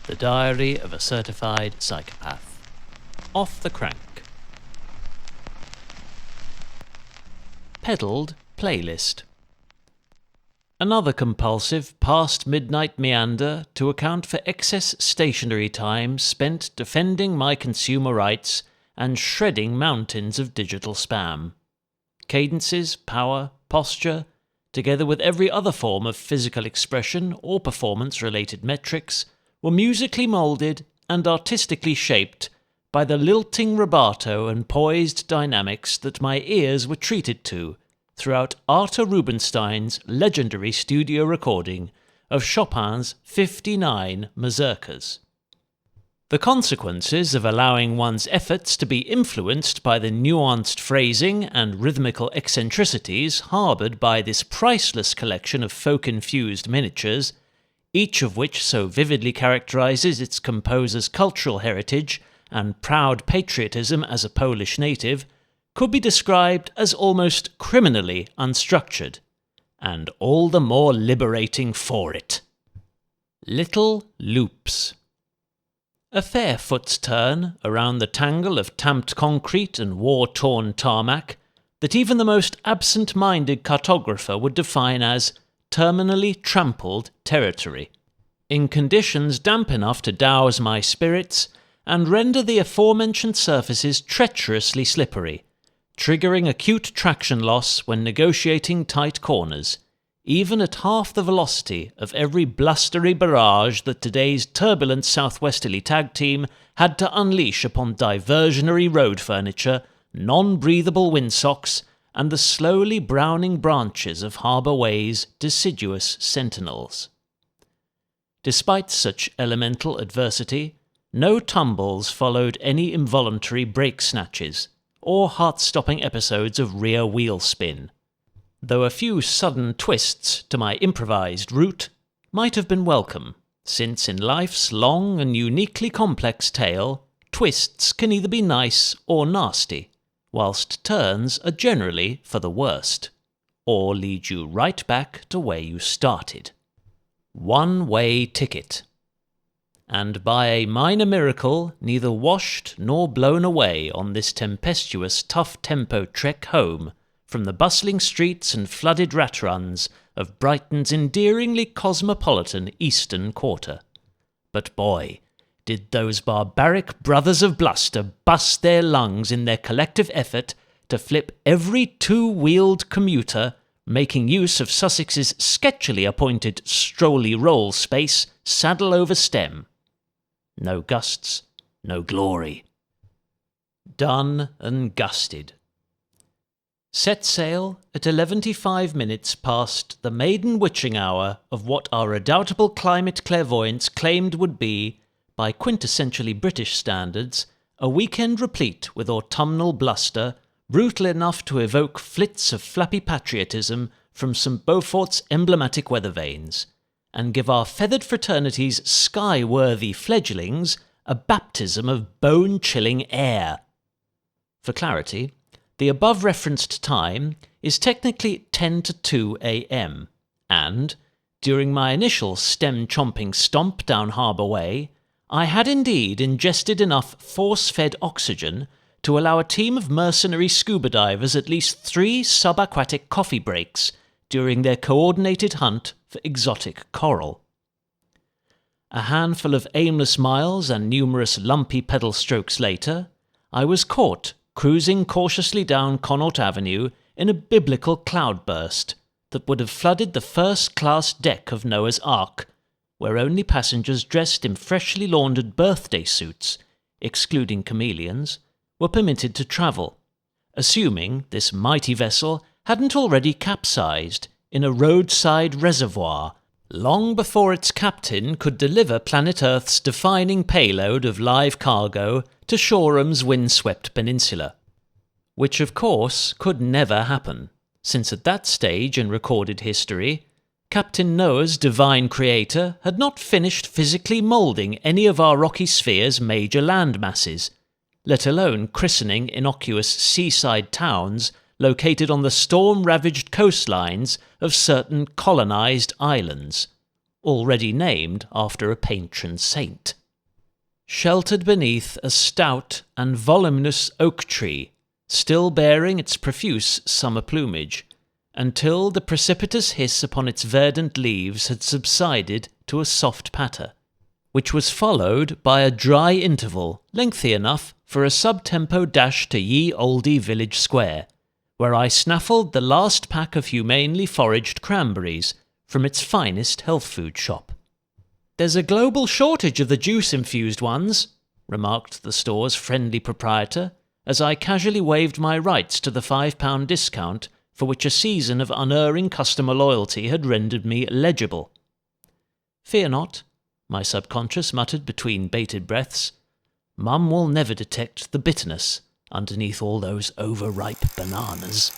The Diary of a Certified Psychopath. Off the Crank. Pedalled playlist. Another compulsive past-midnight meander to account for excess stationary time spent defending my consumer rights and shredding mountains of digital spam. Cadences, power, posture, together with every other form of physical expression or performance-related metrics, were musically moulded and artistically shaped by the lilting rubato and poised dynamics that my ears were treated to throughout Arthur Rubinstein's legendary studio recording of Chopin's 59 mazurkas. The consequences of allowing one's efforts to be influenced by the nuanced phrasing and rhythmical eccentricities harboured by this priceless collection of folk-infused miniatures, each of which so vividly characterises its composer's cultural heritage and proud patriotism as a Polish native, could be described as almost criminally unstructured, and all the more liberating for it. Little loops. A fair foot's turn around the tangle of tamped concrete and war-torn tarmac that even the most absent-minded cartographer would define as terminally trampled territory, in conditions damp enough to douse my spirits and render the aforementioned surfaces treacherously slippery, triggering acute traction loss when negotiating tight corners, even at half the velocity of every blustery barrage that today's turbulent southwesterly tag team had to unleash upon diversionary road furniture, non-breathable windsocks, and the slowly browning branches of Harbour Way's deciduous sentinels. Despite such elemental adversity, no tumbles followed any involuntary brake snatches, or heart-stopping episodes of rear wheel spin, though a few sudden twists to my improvised route might have been welcome, since in life's long and uniquely complex tale, twists can either be nice or nasty, whilst turns are generally for the worst, or lead you right back to where you started. One-way ticket. And by a minor miracle, neither washed nor blown away on this tempestuous, tough-tempo trek home from the bustling streets and flooded rat runs of Brighton's endearingly cosmopolitan eastern quarter. But boy, did those barbaric brothers of bluster bust their lungs in their collective effort to flip every two-wheeled commuter, making use of Sussex's sketchily appointed strolly roll space saddle over stem. No gusts, no glory. Done and gusted. Set sail at 11:05 minutes past the maiden witching hour of what our redoubtable climate clairvoyants claimed would be, by quintessentially British standards, a weekend replete with autumnal bluster, brutal enough to evoke flits of flappy patriotism from St. Beaufort's emblematic weather vanes, and give our feathered fraternity's sky-worthy fledglings a baptism of bone-chilling air. For clarity, the above-referenced time is technically 10 to 2 a.m, and, during my initial stem-chomping stomp down Harbour Way, I had indeed ingested enough force-fed oxygen to allow a team of mercenary scuba divers at least 3 subaquatic coffee breaks during their coordinated hunt for exotic coral. A handful of aimless miles and numerous lumpy pedal strokes later, I was caught cruising cautiously down Connaught Avenue in a biblical cloudburst that would have flooded the first-class deck of Noah's Ark, where only passengers dressed in freshly laundered birthday suits, excluding chameleons, were permitted to travel, assuming this mighty vessel hadn't already capsized in a roadside reservoir long before its captain could deliver planet Earth's defining payload of live cargo to Shoreham's windswept peninsula. Which of course could never happen, since at that stage in recorded history, Captain Noah's divine creator had not finished physically moulding any of our rocky sphere's major land masses, let alone christening innocuous seaside towns located on the storm-ravaged coastlines of certain colonised islands, already named after a patron saint. sheltered beneath a stout and voluminous oak tree, still bearing its profuse summer plumage, until the precipitous hiss upon its verdant leaves had subsided to a soft patter, which was followed by a dry interval lengthy enough for a sub-tempo dash to ye olde village square, where I snaffled the last pack of humanely foraged cranberries from its finest health food shop. "There's a global shortage of the juice-infused ones," remarked the store's friendly proprietor, as I casually waived my rights to the £5 discount for which a season of unerring customer loyalty had rendered me legible. "Fear not," my subconscious muttered between bated breaths. "Mum will never detect the bitterness underneath all those overripe bananas."